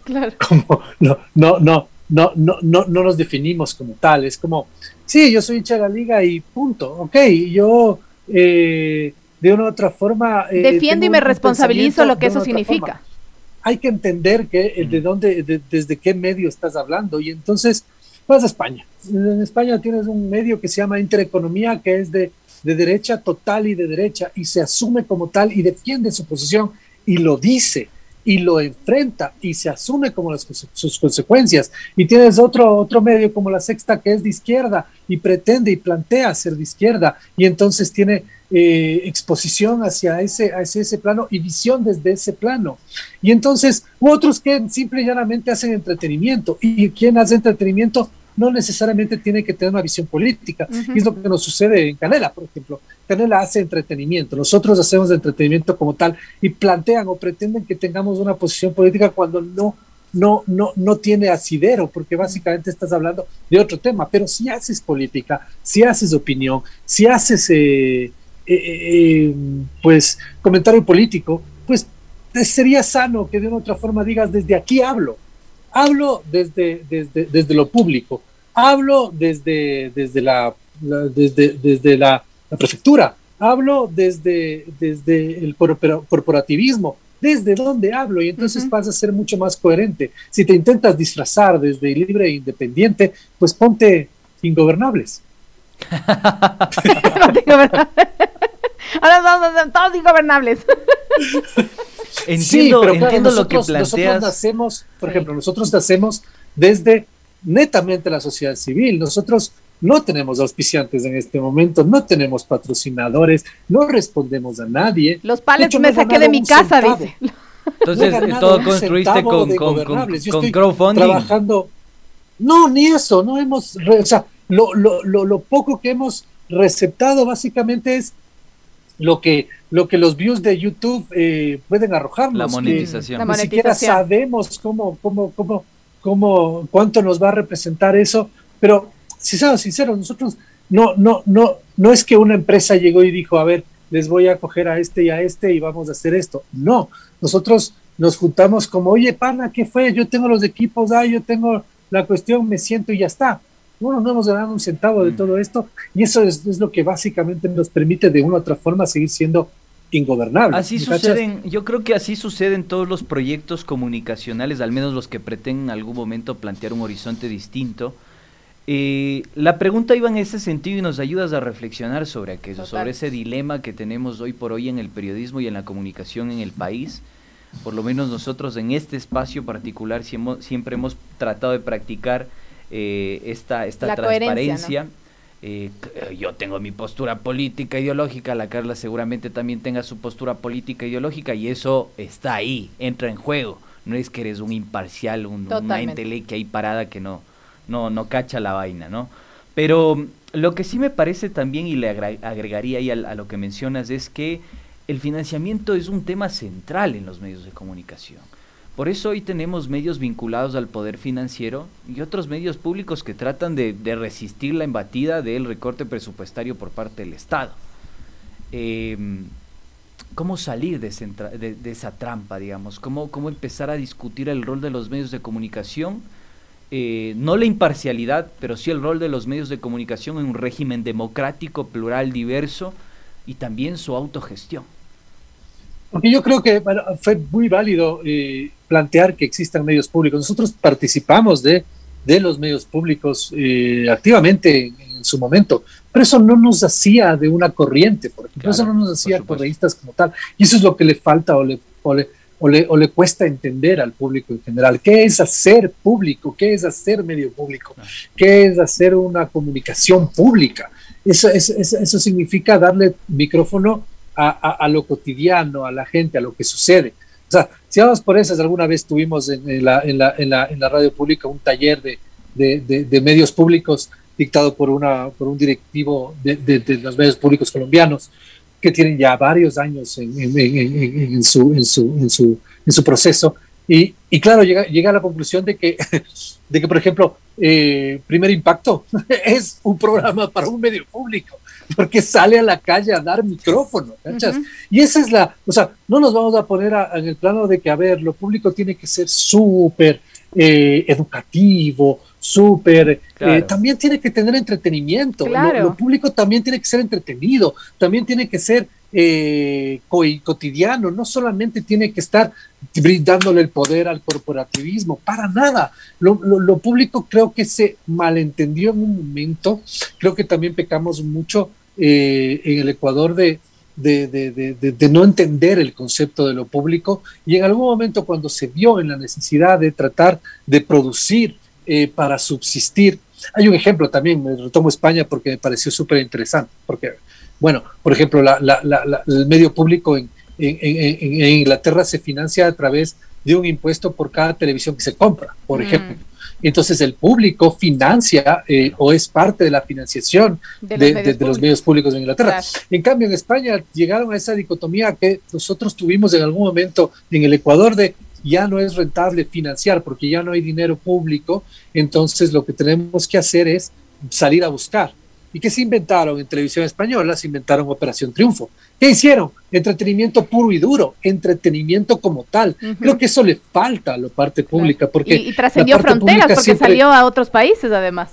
no nos definimos como tal. Es como, sí, yo soy hincha de la liga y punto. Ok, yo de una u otra forma defiendo y me responsabilizo lo que eso significa. Forma. Hay que entender que desde qué medio estás hablando, y entonces vas a España. En España tienes un medio que se llama Intereconomía, que es de derecha total y de derecha, y se asume como tal y defiende su posición y lo dice y lo enfrenta y se asume como sus consecuencias. Y tienes otro medio como La Sexta, que es de izquierda y pretende y plantea ser de izquierda, y entonces tiene exposición hacia ese plano y visión desde ese plano. Y entonces otros que simple y llanamente hacen entretenimiento, y quien hace entretenimiento no necesariamente tiene que tener una visión política. Y es lo que nos sucede en Canela, por ejemplo. Canela hace entretenimiento, nosotros hacemos entretenimiento como tal, y plantean o pretenden que tengamos una posición política cuando no tiene asidero, porque básicamente estás hablando de otro tema. Pero si haces política, si haces opinión, si haces pues comentario político, pues sería sano que de una otra forma digas, desde aquí hablo desde lo público, hablo desde la prefectura, hablo desde el corporativismo, desde donde hablo, y entonces vas a ser mucho más coherente. Si te intentas disfrazar desde libre e independiente, pues ponte ingobernables. Ahora vamos a ser todos ingobernables. Entiendo, sí, claro, lo que planteas. Nosotros nacemos, por ejemplo, nosotros nacemos desde netamente la sociedad civil. Nosotros no tenemos auspiciantes en este momento, no tenemos patrocinadores, no respondemos a nadie. Los palets me saqué de mi casa, dice. Entonces, todo construiste con crowdfunding. Trabajando. No, ni eso, no hemos, o sea, lo poco que hemos receptado básicamente es lo que los views de YouTube pueden arrojarnos. La monetización. Ni siquiera sabemos cuánto nos va a representar eso, pero si somos sinceros, nosotros no es que una empresa llegó y dijo, a ver, les voy a coger a este y vamos a hacer esto. No, nosotros nos juntamos como, oye, pana, ¿qué fue? Yo tengo los equipos, yo tengo la cuestión, me siento y ya está. No hemos ganado un centavo de todo esto, y eso es lo que básicamente nos permite de una u otra forma seguir siendo ingobernables. Así suceden, yo creo que así suceden todos los proyectos comunicacionales, al menos los que pretenden en algún momento plantear un horizonte distinto. La pregunta iba en ese sentido y nos ayudas a reflexionar sobre aquello, sobre ese dilema que tenemos hoy por hoy en el periodismo y en la comunicación en el país. Por lo menos nosotros en este espacio particular siempre hemos tratado de practicar esta transparencia, ¿no? Yo tengo mi postura política ideológica, la Carla seguramente también tenga su postura política ideológica, y eso está ahí, entra en juego. No es que eres un imparcial, una entelequia ahí parada que no cacha la vaina, ¿no? Pero Lo que sí me parece también, y le agregaría ahí a lo que mencionas, es que el financiamiento es un tema central en los medios de comunicación. Por eso hoy tenemos medios vinculados al poder financiero y otros medios públicos que tratan de resistir la embatida del recorte presupuestario por parte del Estado. ¿Cómo salir de esa trampa, digamos? ¿Cómo empezar a discutir el rol de los medios de comunicación? No la imparcialidad, pero sí el rol de los medios de comunicación en un régimen democrático, plural, diverso, y también su autogestión. Porque yo creo que fue muy válido plantear que existan medios públicos. Nosotros participamos de los medios públicos activamente en su momento, pero eso no nos hacía de una corriente, por ejemplo, eso no nos hacía correístas como tal, y eso es lo que le falta o le cuesta entender al público en general. ¿Qué es hacer público? ¿Qué es hacer medio público? ¿Qué es hacer una comunicación pública? Eso significa darle micrófono a lo cotidiano, a la gente, a lo que sucede. O sea, si vamos por esas, alguna vez tuvimos en la radio pública un taller de medios públicos dictado por un directivo de los medios públicos colombianos, que tienen ya varios años en su proceso, y claro, llega a la conclusión de que por ejemplo, Primer Impacto es un programa para un medio público, porque sale a la calle a dar micrófono, ¿cachas? Y esa es o sea, no nos vamos a poner en el plano de que, a ver, lo público tiene que ser súper educativo, súper, claro. También tiene que tener entretenimiento, claro. Lo público también tiene que ser entretenido, también tiene que ser cotidiano, no solamente tiene que estar brindándole el poder al corporativismo, para nada. Lo público creo que se malentendió en un momento, creo que también pecamos mucho en el Ecuador de no entender el concepto de lo público, y en algún momento cuando se vio en la necesidad de tratar de producir para subsistir. Hay un ejemplo también, me retomo España porque me pareció súper interesante, porque, bueno, por ejemplo, el medio público en Inglaterra se financia a través de un impuesto por cada televisión que se compra, por ejemplo. Entonces el público financia o es parte de la financiación de los medios públicos de Inglaterra. Claro. En cambio, en España llegaron a esa dicotomía que nosotros tuvimos en algún momento en el Ecuador de ya no es rentable financiar porque ya no hay dinero público, entonces lo que tenemos que hacer es salir a buscar. ¿Y qué se inventaron en televisión española? Se inventaron Operación Triunfo. ¿Qué hicieron? Entretenimiento puro y duro, entretenimiento como tal. Creo que eso le falta a la parte pública. Porque y trascendió fronteras porque siempre salió a otros países además.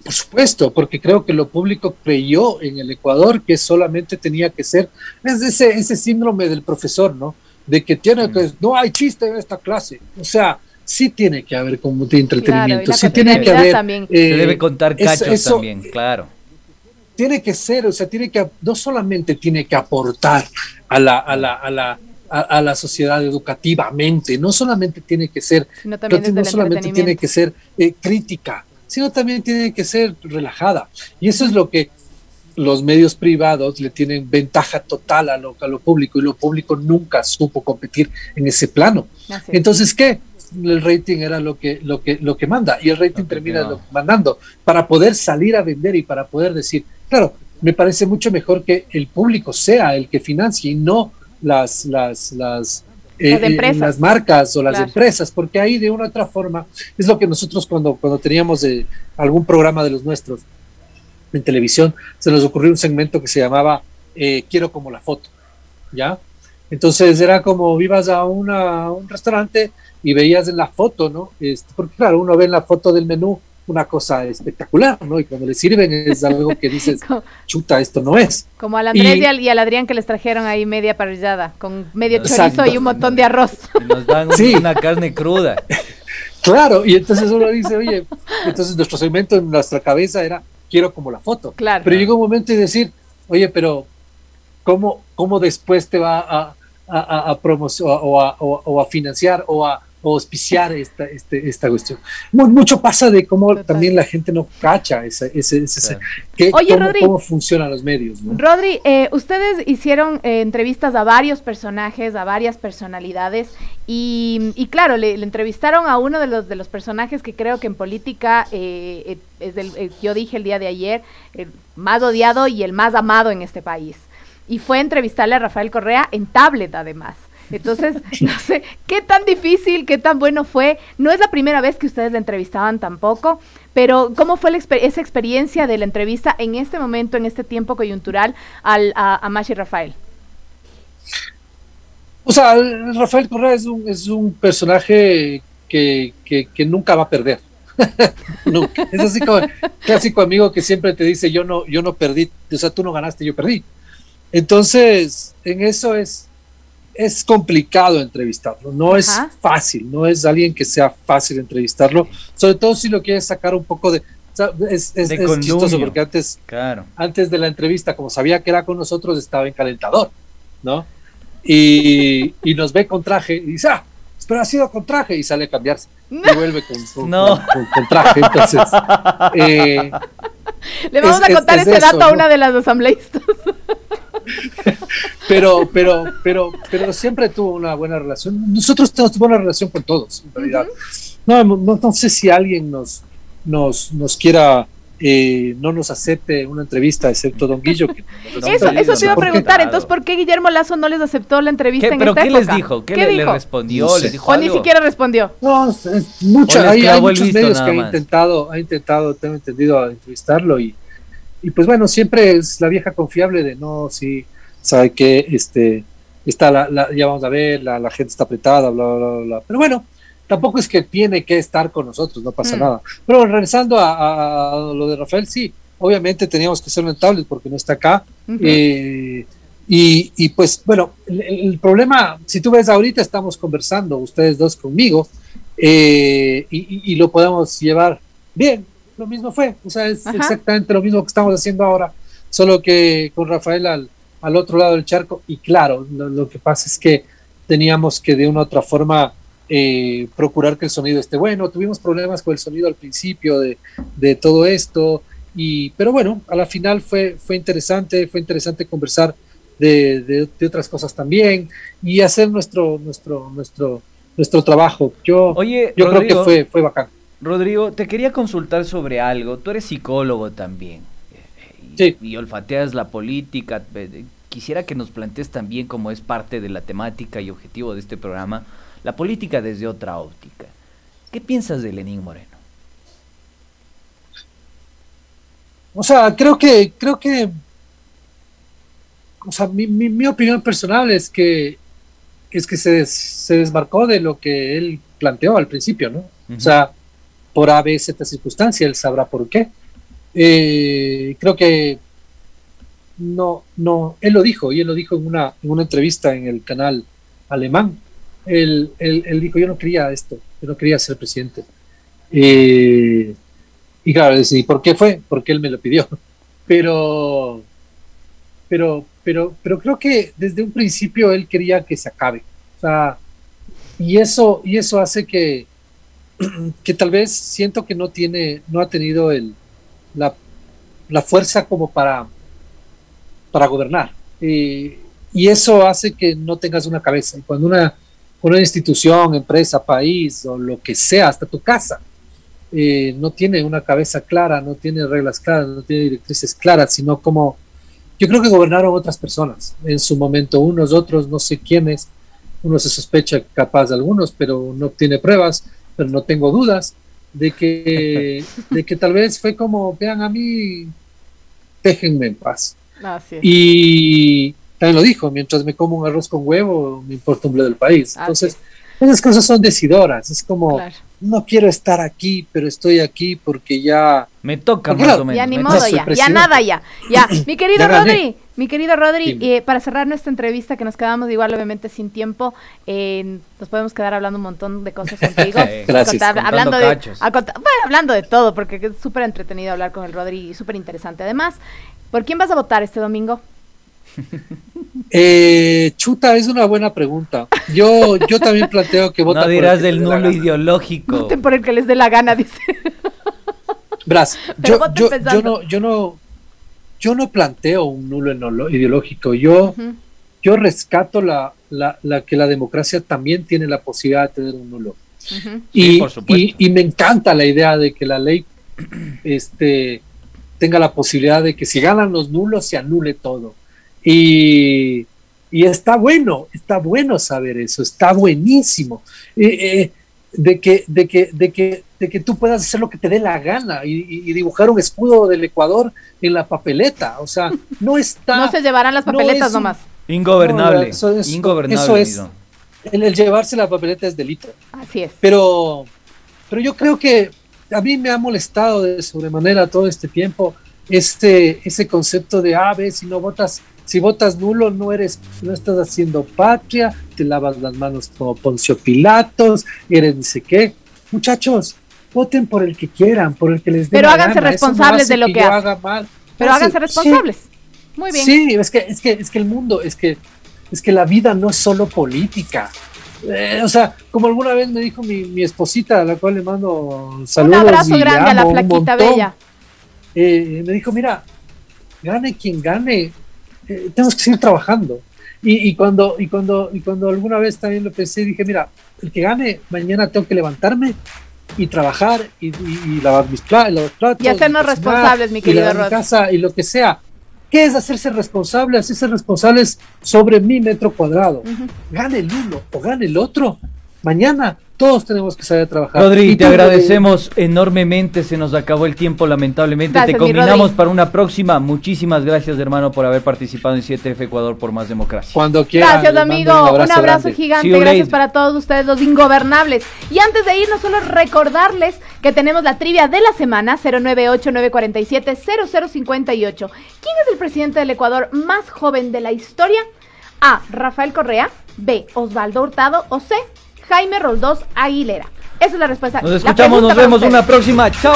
Por supuesto, porque creo que lo público creyó en el Ecuador que solamente tenía que ser, es ese síndrome del profesor, ¿no? De que no hay chiste en esta clase. O sea, sí tiene que haber como de entretenimiento, claro, sí tiene que haber. Se debe contar cachos también, claro. Tiene que ser, o sea, no solamente tiene que aportar a la sociedad educativamente, no solamente tiene que ser, no solamente tiene que ser crítica, sino también tiene que ser relajada. Y eso es lo que los medios privados le tienen ventaja total a lo público, y lo público nunca supo competir en ese plano. Entonces, ¿qué? El rating era lo que manda, y el rating termina mandando para poder salir a vender y para poder decir, claro, me parece mucho mejor que el público sea el que financie y no las marcas o las empresas, porque ahí de una u otra forma es lo que nosotros cuando teníamos algún programa de los nuestros en televisión, se nos ocurrió un segmento que se llamaba Quiero como la foto, ¿ya? Entonces era como ibas a un restaurante y veías en la foto, ¿no? Porque claro, uno ve en la foto del menú una cosa espectacular, ¿no? Y cuando le sirven es algo que dices, chuta, esto no es. Como al Andrés y al Adrián, que les trajeron ahí media parrillada, con medio chorizo y un montón de arroz. Y nos dan una carne cruda. Claro, y entonces uno dice, oye, entonces nuestro segmento en nuestra cabeza era, quiero como la foto. Claro. Pero llegó un momento de decir, oye, pero ¿cómo después te va a promocionar o a financiar o auspiciar esta cuestión. Mucho pasa de cómo también la gente no cacha Oye, Rodri, cómo funcionan los medios, ¿no? Rodri, ustedes hicieron entrevistas a varios personajes, a varias personalidades, y claro, le entrevistaron a uno de los personajes que creo que en política es yo dije el día de ayer, el más odiado y el más amado en este país. Y fue entrevistarle a Rafael Correa en tablet, además. Entonces, no sé, qué tan difícil, qué tan bueno fue. No es la primera vez que ustedes le entrevistaban tampoco, pero ¿cómo fue esa experiencia de la entrevista en este momento, en este tiempo coyuntural, a Mashi Rafael? O sea, Rafael Correa es un personaje que nunca va a perder. Nunca. Es así como el clásico amigo que siempre te dice, yo no perdí, o sea, tú no ganaste, yo perdí. Entonces, en eso es complicado entrevistarlo, no es fácil, no es alguien que sea fácil entrevistarlo, sobre todo si lo quieres sacar un poco de... O sea, es chistoso porque antes de la entrevista, como sabía que era con nosotros, estaba en calentador, ¿no? Y nos ve con traje y dice, pero ha sido con traje, y sale a cambiarse y vuelve con traje. Entonces le vamos a contar ese dato a una de las asambleístas. pero siempre tuvo una buena relación. Nosotros tenemos buena relación con todos, en realidad. No sé si alguien nos quiera no nos acepte una entrevista, excepto Don Guillo. Que eso te iba a preguntar, entonces, ¿por qué Guillermo Lazo no les aceptó la entrevista en esta época? ¿Pero qué les dijo? ¿Qué le respondió? No sé. ¿Les dijo o algo? ni siquiera respondió. No, hay muchos medios que ha intentado, tengo entendido, a entrevistarlo y pues bueno, siempre es la vieja confiable de sabe que ya vamos a ver, la gente está apretada, bla, bla, bla. Pero bueno, tampoco es que tiene que estar con nosotros, no pasa nada. Pero regresando a lo de Rafael, sí, obviamente teníamos que hacerlo en tablet porque no está acá. Y pues bueno, el problema, si tú ves ahorita estamos conversando, ustedes dos conmigo, y lo podemos llevar bien. Lo mismo fue, o sea, es exactamente lo mismo que estamos haciendo ahora, solo que con Rafael al otro lado del charco. Y claro, lo que pasa es que teníamos que de una u otra forma procurar que el sonido esté bueno. Tuvimos problemas con el sonido al principio de todo esto, pero bueno, a la final fue interesante conversar de otras cosas también y hacer nuestro trabajo. Yo creo que fue bacán. Rodrigo, te quería consultar sobre algo. Tú eres psicólogo también y olfateas la política. Quisiera que nos plantees también, como es parte de la temática y objetivo de este programa, la política desde otra óptica. ¿Qué piensas de Lenín Moreno? O sea, creo que o sea, mi opinión personal es que se desmarcó de lo que él planteó al principio, ¿no? O sea, por A, B, Z circunstancia, él sabrá por qué. Creo que no, él lo dijo en una entrevista en el canal alemán. Él dijo, yo no quería esto, yo no quería ser presidente. Y claro, ¿y por qué fue? Porque él me lo pidió. Pero creo que desde un principio él quería que se acabe. O sea, y eso hace que tal vez siento que no ha tenido la fuerza como para gobernar. Y eso hace que no tengas una cabeza. Y cuando una institución, empresa, país o lo que sea, hasta tu casa, no tiene una cabeza clara, no tiene reglas claras, no tiene directrices claras, sino como yo creo que gobernaron otras personas en su momento, unos, otros, no sé quiénes. Uno se sospecha capaz de algunos, pero no tiene pruebas, pero no tengo dudas de que tal vez fue como, vean a mí, déjenme en paz. Y también lo dijo, mientras me como un arroz con huevo, me importa un bledo del país. Entonces, esas cosas son decidoras. Es como, no quiero estar aquí, pero estoy aquí porque ya... Me toca más o menos. Ya ni modo, ya nada, ya. Mi querido Rodri, para cerrar nuestra entrevista, que nos quedamos igual obviamente sin tiempo, nos podemos quedar hablando un montón de cosas contigo. Gracias. Hablando de todo, porque es súper entretenido hablar con el Rodri y súper interesante. Además, ¿por quién vas a votar este domingo? Chuta, es una buena pregunta. Yo también planteo que voten. No dirás del nulo ideológico. Voten por el que les dé la gana, dice. Verás, yo no planteo un nulo ideológico. Yo rescato que la democracia también tiene la posibilidad de tener un nulo. Y me encanta la idea de que la ley tenga la posibilidad de que si ganan los nulos se anule todo. Y está bueno saber eso, está buenísimo. De que tú puedas hacer lo que te dé la gana y dibujar un escudo del Ecuador en la papeleta. O sea, no está... No se llevarán las papeletas nomás. Ingobernable. Eso es. El llevarse la papeleta es delito. Así es. Pero yo creo que a mí me ha molestado de sobremanera todo este tiempo ese concepto de, si votas nulo no estás haciendo patria, te lavas las manos como Poncio Pilatos, eres ni sé qué. Muchachos, voten por el que quieran, por el que les dé Pero la háganse gana. responsables de lo que hacen. Pero háganse responsables. Sí. Muy bien. Sí, es que el mundo, es que la vida no es solo política. O sea, como alguna vez me dijo mi esposita, a la cual le mando saludos. Un abrazo grande a la flaquita bella. Me dijo, mira, gane quien gane, tenemos que seguir trabajando. Y cuando alguna vez también lo pensé, dije, mira, el que gane, mañana tengo que levantarme y trabajar y lavar mis platos. Y hacernos responsables, mi querido Rod. Casa y lo que sea. ¿Qué es hacerse responsable? Hacerse responsables sobre mi metro cuadrado. Gane el uno o gane el otro. Mañana todos tenemos que salir a trabajar. Rodri, te agradecemos enormemente. Se nos acabó el tiempo, lamentablemente. Gracias, te combinamos para una próxima. Muchísimas gracias, hermano, por haber participado en 7F Ecuador por más democracia. Cuando quieras. Gracias, amigo. Un abrazo gigante. Gracias para todos ustedes, los ingobernables. Y antes de irnos, solo recordarles que tenemos la trivia de la semana, 098-947-0058. ¿Quién es el presidente del Ecuador más joven de la historia? A. Rafael Correa. B. Osvaldo Hurtado. O C. Jaime Roldós Aguilera. Esa es la respuesta. Nos escuchamos, nos vemos una próxima. Chao.